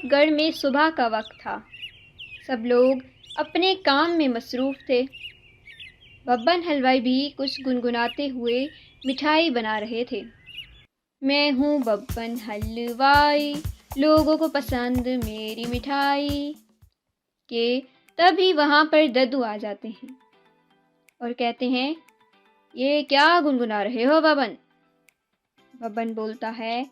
प्रतापगढ़ में सुबह का वक्त था। सब लोग अपने काम में मसरूफ़ थे। बब्बन हलवाई भी कुछ गुनगुनाते हुए मिठाई बना रहे थे। मैं हूँ बब्बन हलवाई, लोगों को पसंद मेरी मिठाई। के तभी वहाँ पर दद्दू आ जाते हैं और कहते हैं, ये क्या गुनगुना रहे हो बब्बन? बब्बन बोलता है,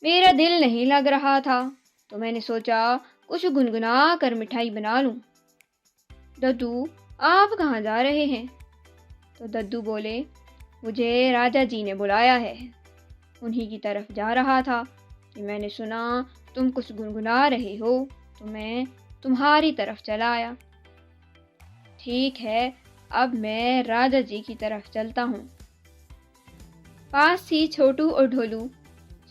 मेरा दिल नहीं लग रहा था तो मैंने सोचा कुछ गुनगुना कर मिठाई बना लूं। दद्दू, आप कहाँ जा रहे हैं? तो दद्दू बोले, मुझे राजा जी ने बुलाया है, उन्हीं की तरफ जा रहा था कि मैंने सुना तुम कुछ गुनगुना रहे हो तो मैं तुम्हारी तरफ चला आया। ठीक है, अब मैं राजा जी की तरफ चलता हूँ। पास ही छोटू और ढोलू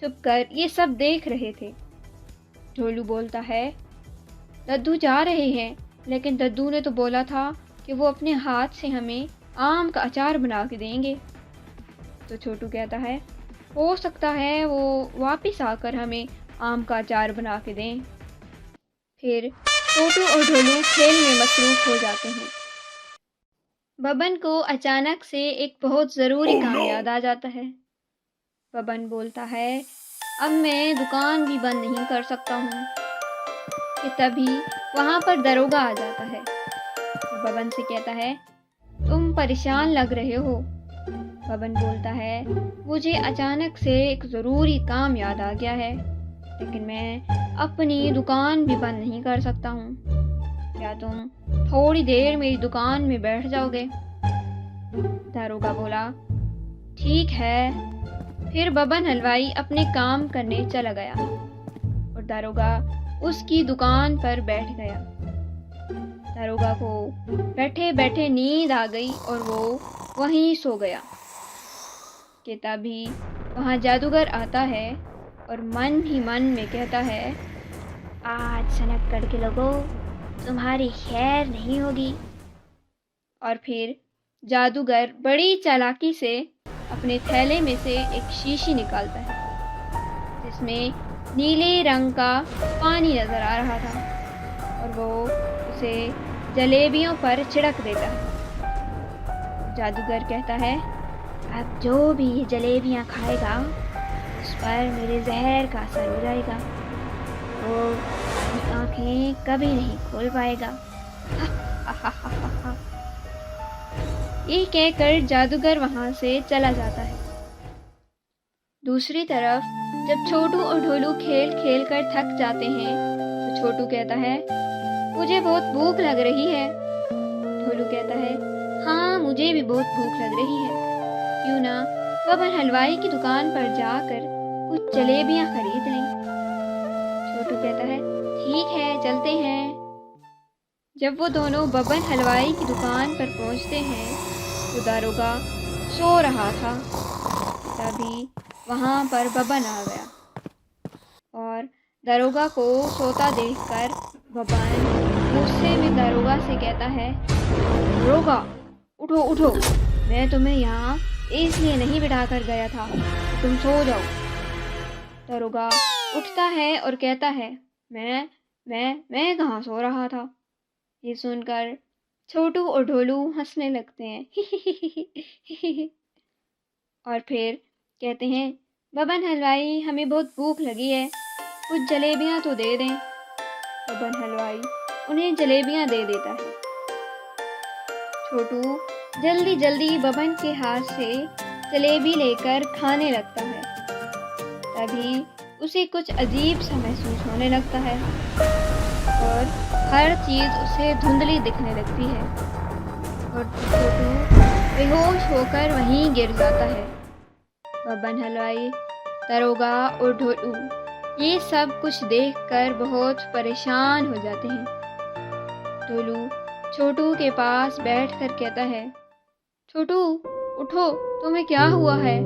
छुपकर ये सब देख रहे थे। ढोलू बोलता है, दद्दू जा रहे हैं, लेकिन दद्दू ने तो बोला था कि वो अपने हाथ से हमें आम का अचार बना के देंगे। तो छोटू कहता है, हो सकता है वो वापस आकर हमें आम का अचार बना के दें। फिर छोटू और ढोलू खेल में मसरूफ़ हो जाते हैं। बब्बन को अचानक से एक बहुत ज़रूरी काम याद आ जाता है। बब्बन बोलता है, अब मैं दुकान भी बंद नहीं कर सकता हूँ। कि तभी वहाँ पर दरोगा आ जाता है। बब्बन से कहता है, तुम परेशान लग रहे हो। बब्बन बोलता है, मुझे अचानक से एक ज़रूरी काम याद आ गया है, लेकिन मैं अपनी दुकान भी बंद नहीं कर सकता हूँ। क्या तुम थोड़ी देर मेरी दुकान में बैठ जाओगे? दरोगा बोला, ठीक है। फिर बब्बन हलवाई अपने काम करने चला गया और दरोगा उसकी दुकान पर बैठ गया। दरोगा को बैठे बैठे नींद आ गई और वो वहीं सो गया। कि तभी वहाँ जादूगर आता है और मन ही मन में कहता है, आज सनकगढ़ के लोगों, तुम्हारी खैर नहीं होगी। और फिर जादूगर बड़ी चालाकी से अपने थैले में से एक शीशी निकालता है जिसमें नीले रंग का पानी नजर आ रहा था और वो उसे जलेबियों पर छिड़क देता है। जादूगर कहता है, अब जो भी ये जलेबियाँ खाएगा उस पर मेरे जहर का असर हो जाएगा, वो अपनी आँखें कभी नहीं खोल पाएगा। ये कहकर जादूगर वहाँ से चला जाता है। दूसरी तरफ जब छोटू और ढोलू खेल खेल कर थक जाते हैं तो छोटू कहता है, मुझे बहुत भूख लग रही है। ढोलू कहता है, हाँ मुझे भी बहुत भूख लग रही है, क्यों ना बब्बन हलवाई की दुकान पर जाकर कुछ जलेबियाँ खरीद लें। छोटू कहता है, ठीक है चलते हैं। जब वो दोनों बब्बन हलवाई की दुकान पर पहुंचते हैं तो दरोगा सो रहा था। तभी वहाँ पर बब्बन आ गया और दरोगा को सोता देखकर बब्बन गुस्से में दरोगा से कहता है, दरोगा उठो उठो, मैं तुम्हें यहाँ इसलिए नहीं बिठा कर गया था कि तुम सो जाओ। दरोगा उठता है और कहता है, मैं कहाँ सो रहा था। ये सुनकर छोटू और ढोलू हंसने लगते हैं। और फिर कहते हैं, बब्बन हलवाई हमें बहुत भूख लगी है, कुछ जलेबियाँ तो दे दें। बब्बन हलवाई उन्हें जलेबियाँ दे देता है। छोटू जल्दी जल्दी बब्बन के हाथ से जलेबी लेकर खाने लगता है। तभी उसे कुछ अजीब सा महसूस होने लगता है और हर चीज़ उसे धुंधली दिखने लगती है और छोटू बेहोश होकर वहीं गिर जाता है। बब्बन हलवाई, दरोगा और ढोलू ये सब कुछ देखकर बहुत परेशान हो जाते हैं। ढोलू छोटू के पास बैठकर कहता है, छोटू उठो, तुम्हें क्या हुआ है?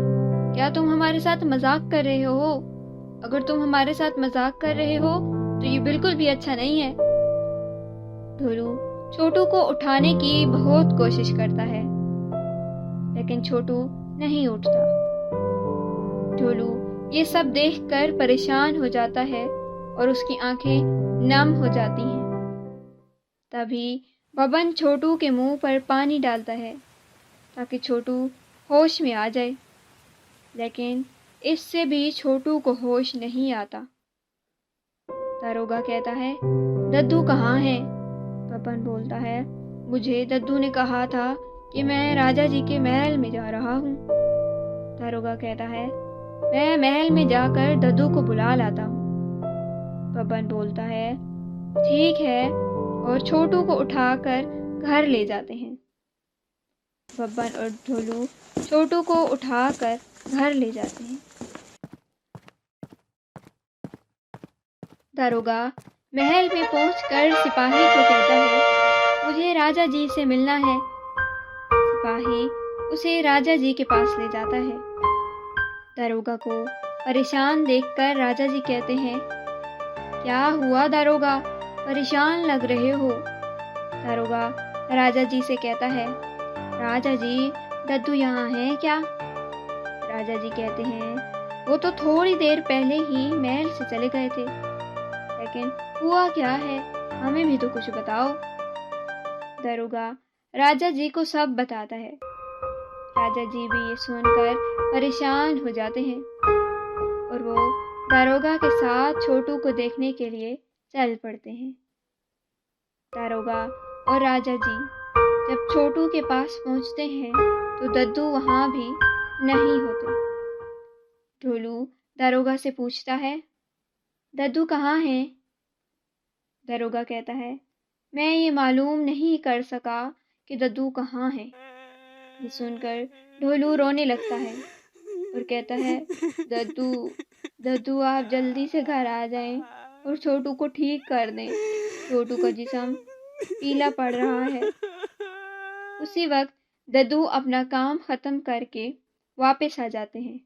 क्या तुम हमारे साथ मजाक कर रहे हो? अगर तुम हमारे साथ मजाक कर रहे हो तो ये बिल्कुल भी अच्छा नहीं है। ढोलू छोटू को उठाने की बहुत कोशिश करता है लेकिन छोटू नहीं उठता। ढोलू ये सब देखकर परेशान हो जाता है और उसकी आंखें नम हो जाती हैं। तभी बबन छोटू के मुंह पर पानी डालता है ताकि छोटू होश में आ जाए, लेकिन इससे भी छोटू को होश नहीं आता। दारोगा कहता है, दद्दू कहाँ है? बबन बोलता है, मुझे दद्दू ने कहा था कि मैं राजा जी के महल में जा रहा हूँ। दारोगा कहता है, मैं महल में जाकर दद्दू को बुला लाता हूँ। बबन बोलता है, ठीक है, और छोटू को उठाकर घर ले जाते हैं। बब्बन और ढोलू छोटू को उठाकर घर ले जाते हैं। दारोगा महल में पहुंचकर सिपाही को कहता है, मुझे राजा जी से मिलना है। सिपाही उसे राजा जी के पास ले जाता है। दारोगा को परेशान देखकर राजा जी कहते हैं, क्या हुआ दारोगा, परेशान लग रहे हो? दारोगा राजा जी से कहता है, राजा जी, दद्दू यहाँ है क्या? राजा जी कहते हैं, वो तो थोड़ी देर पहले ही महल से चले गए थे, लेकिन हुआ क्या है, हमें भी तो कुछ बताओ। दारोगा राजा जी को सब बताता है। राजा जी भी ये सुनकर परेशान हो जाते हैं और वो दारोगा के साथ छोटू को देखने के लिए चल पड़ते हैं। दारोगा और राजा जी जब छोटू के पास पहुंचते हैं तो दद्दू वहां भी नहीं होते। ढोलू दारोगा से पूछता है, दद्दू कहाँ है? दारोगा कहता है, मैं ये मालूम नहीं कर सका कि दद्दू कहाँ है। ये सुनकर ढोलू रोने लगता है और कहता है, दद्दू, दद्दू आप जल्दी से घर आ जाएं और छोटू को ठीक कर दें। छोटू का जिस्म पीला पड़ रहा है। उसी वक्त दद्दू अपना काम खत्म करके वापस आ जाते हैं।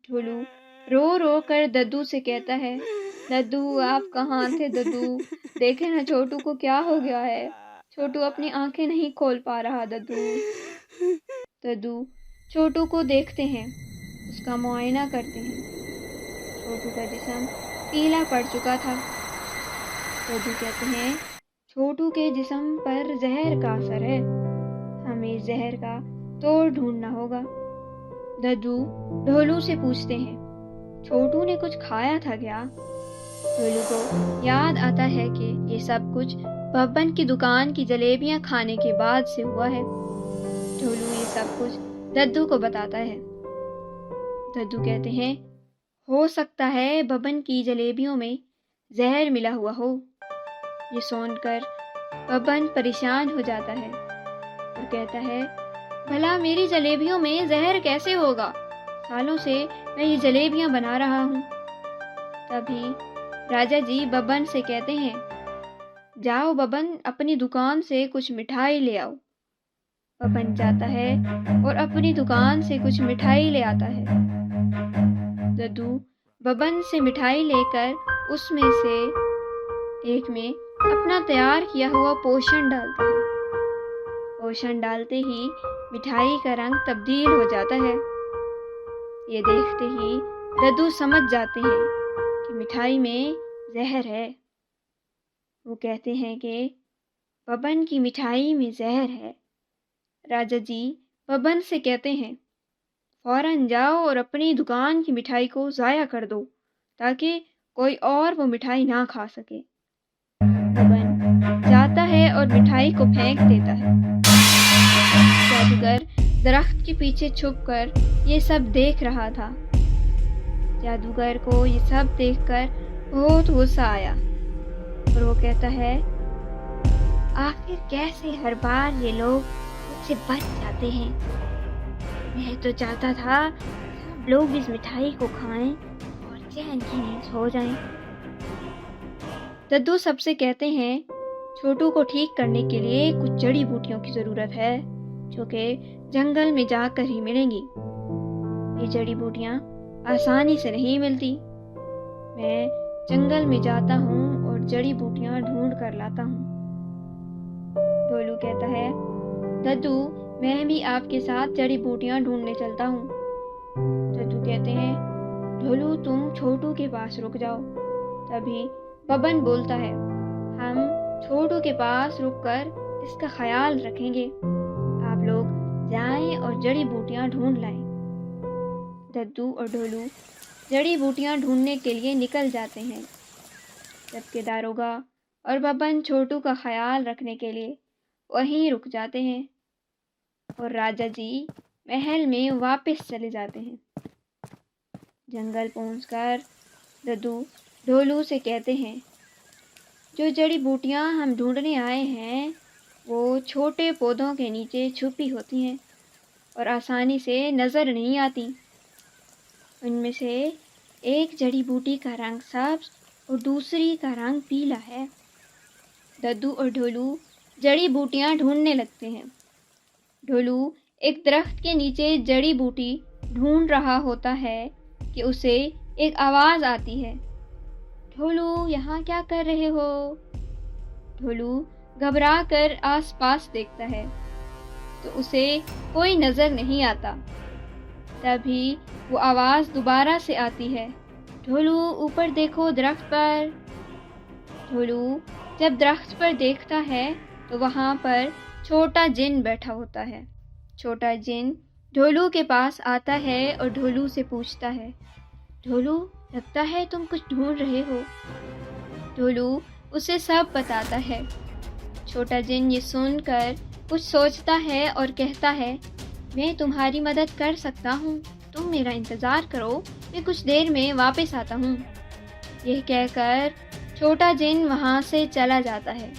ढोलू रो रो कर दद्दू से कहता है, दद्दू आप कहाँ थे? दद्दू देखे ना छोटू को क्या हो गया है, छोटू अपनी आंखें नहीं खोल पा रहा। दद्दू दद्दू छोटू को देखते हैं, उसका मुआयना करते हैं। छोटू का जिस्म पीला पड़ चुका था। दद्दू कहते हैं, छोटू के जिस्म पर जहर का असर है, हमें जहर का तोड़ ढूंढना होगा। दद्दू ढोलू से पूछते हैं, छोटू ने कुछ खाया था क्या? ढोलू को याद आता है कि ये सब कुछ बब्बन की दुकान की जलेबियां खाने के बाद से हुआ है। ढोलू ये सब कुछ दद्दू को बताता है। दद्दू कहते हैं, हो सकता है बब्बन की जलेबियों में जहर मिला हुआ हो। ये सुनकर बब्बन परेशान हो जाता है और कहता है, भला मेरी जलेबियों में जहर कैसे होगा? सालों से मैं ये जलेबियां बना रहा हूँ। तभी राजा जी बब्बन से कहते हैं, जाओ बब्बन, अपनी दुकान से कुछ मिठाई ले आओ। बब्बन जाता है और अपनी दुकान से कुछ मिठाई ले आता है। दद्दू बब्बन से मिठाई लेकर उसमें से एक में अपना तैयार किया हुआ पोषण डालता है। पोषण डालते ही मिठाई का रंग तब्दील हो जाता है। ये देखते ही दद्दू समझ जाते हैं कि मिठाई में जहर है। वो कहते हैं कि बब्बन की मिठाई में जहर है। राजा जी बब्बन से कहते हैं, फौरन जाओ और अपनी दुकान की मिठाई को ज़ाया कर दो ताकि कोई और वो मिठाई ना खा सके। बब्बन जाता है और मिठाई को फेंक देता है। जादूगर दरख्त के पीछे छुपकर ये सब देख रहा था। जादूगर को ये सब देखकर बहुत गुस्सा आया और वो कहता है, आखिर कैसे हर बार ये लोग मुझसे बच जाते हैं? मैं तो चाहता था सब लोग इस मिठाई को खाएं और चैन की नींद सो जाएं। दद्दू सबसे कहते हैं, छोटू को ठीक करने के लिए कुछ जड़ी बूटियों की ज़रूरत है जो कि जंगल में जाकर ही मिलेंगी। ये जड़ी बूटियाँ आसानी से नहीं मिलती। मैं जंगल में जाता हूँ और जड़ी बूटियाँ ढूंढ कर लाता हूँ। ढोलू कहता है, दद्दू मैं भी आपके साथ जड़ी बूटियाँ ढूंढने चलता हूँ। दद्दू कहते हैं, ढोलू तुम छोटू के पास रुक जाओ, तभी बबन बोलता है, हम छोटू के पास रुककर इसका ख्याल रखेंगे। आप लोग जाएं और जड़ी बूटियां ढूंढ लाएं। दद्दू और ढोलू जड़ी बूटियां ढूंढने के लिए निकल जाते हैं, जबकि दारोगा और बबन छोटू का ख्याल रखने के लिए वहीं रुक जाते हैं और राजा जी महल में वापस चले जाते हैं। जंगल पहुंचकर दद्दू ढोलू से कहते हैं, जो जड़ी बूटियां हम ढूंढने आए हैं वो छोटे पौधों के नीचे छुपी होती हैं और आसानी से नज़र नहीं आती। उनमें से एक जड़ी बूटी का रंग सब्ज और दूसरी का रंग पीला है। दद्दू और ढोलू जड़ी बूटियां ढूंढने लगते हैं। ढोलू एक दरख्त के नीचे जड़ी बूटी ढूंढ रहा होता है कि उसे एक आवाज़ आती है, ढोलू यहाँ क्या कर रहे हो? ढोलू घबरा कर आसपास देखता है तो उसे कोई नज़र नहीं आता। तभी वो आवाज़ दोबारा से आती है, ढोलू ऊपर देखो दरख्त पर। ढोलू जब दरख्त पर देखता है तो वहाँ पर छोटा जिन बैठा होता है। छोटा जिन ढोलू के पास आता है और ढोलू से पूछता है, ढोलू लगता है तुम कुछ ढूंढ रहे हो। ढोलू उसे सब बताता है। छोटा जिन ये सुनकर कुछ सोचता है और कहता है, मैं तुम्हारी मदद कर सकता हूँ, तुम मेरा इंतज़ार करो, मैं कुछ देर में वापस आता हूँ। यह कहकर छोटा जिन वहाँ से चला जाता है।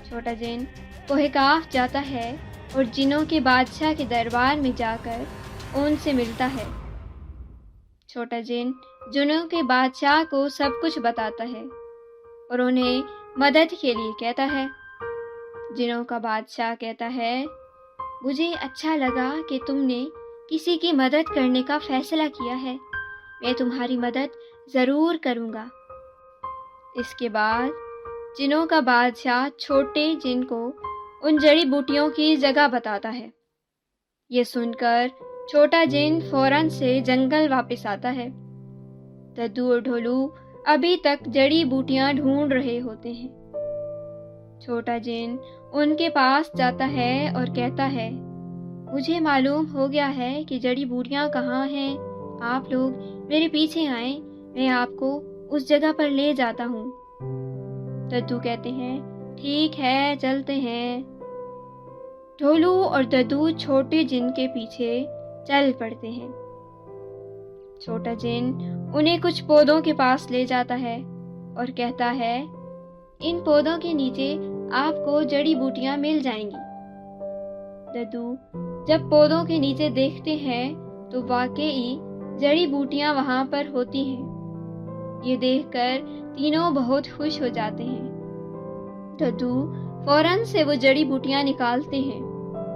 छोटा जिन कोहकाफ जाता है और जिनों के बादशाह के दरबार में जाकर उनसे मिलता है। छोटा जिन जिनों के बादशाह को सब कुछ बताता है और उन्हें मदद के लिए कहता है। जिनों का बादशाह कहता है, मुझे अच्छा लगा कि तुमने किसी की मदद करने का फैसला किया है, मैं तुम्हारी मदद ज़रूर करूँगा। इसके बाद जिनों का बादशाह छोटे जिन को उन जड़ी बूटियों की जगह बताता है। ये सुनकर छोटा जिन फौरन से जंगल वापस आता है। दद्दू और ढोलू अभी तक जड़ी बूटियां ढूंढ रहे होते हैं। छोटा जिन उनके पास जाता है और कहता है, मुझे मालूम हो गया है कि जड़ी बूटियां कहाँ हैं, आप लोग मेरे पीछे आएं, मैं आपको उस जगह पर ले जाता हूँ। दद्दू कहते हैं, ठीक है चलते हैं। ढोलू और दद्दू छोटे जिन के पीछे चल पड़ते हैं। छोटा जिन उन्हें कुछ पौधों के पास ले जाता है और कहता है, इन पौधों के नीचे आपको जड़ी बूटियां मिल जाएंगी। दद्दू जब पौधों के नीचे देखते हैं तो वाकई जड़ी बूटियां वहां पर होती हैं। ये देखकर तीनों बहुत खुश हो जाते हैं। दद्दू फौरन से वो जड़ी बूटियां निकालते हैं।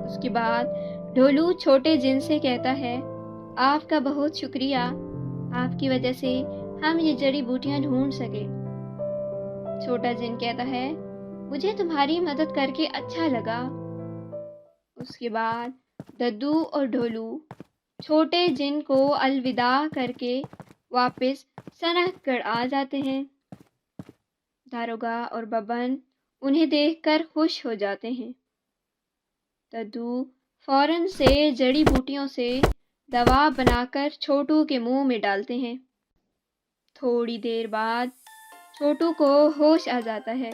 उसके बाद ढोलू छोटे जिन से कहता है, आपका बहुत शुक्रिया, आपकी वजह से हम ये जड़ी बूटियां ढूंढ सके। छोटा जिन कहता है, मुझे तुम्हारी मदद करके अच्छा लगा। उसके बाद दद्दू और ढोलू छोटे जिन को अलविदा करके वापस सनकगढ़ आ जाते हैं। दारोगा और बबन उन्हें देखकर खुश हो जाते हैं। दद्दू फौरन से जड़ी बूटियों से दवा बनाकर छोटू के मुंह में डालते हैं। थोड़ी देर बाद छोटू को होश आ जाता है।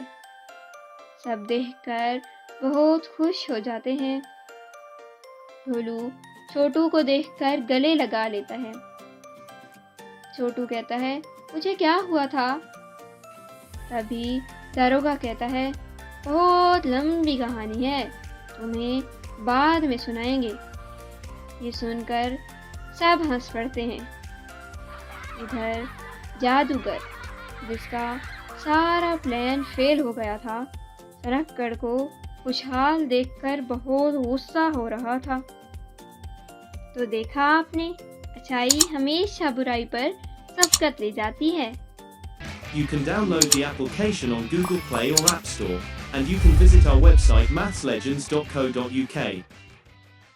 सब देखकर बहुत खुश हो जाते हैं। ढोलू छोटू को देखकर गले लगा लेता है। छोटू कहता है, मुझे क्या हुआ था? तभी दारोगा कहता है, बहुत लंबी कहानी है, तुम्हें बाद में सुनाएंगे। ये सुनकर सब हंस पड़ते हैं। इधर जादूगर, जिसका सारा प्लान फेल हो गया था, सनकगढ़ को खुशहाल देखकर बहुत गुस्सा हो रहा था। तो देखा आपने, अच्छाई हमेशा बुराई पर सबकत ले जाती है। You can download the application on Google Play or App Store, and you can visit our website mathslegends.co.uk.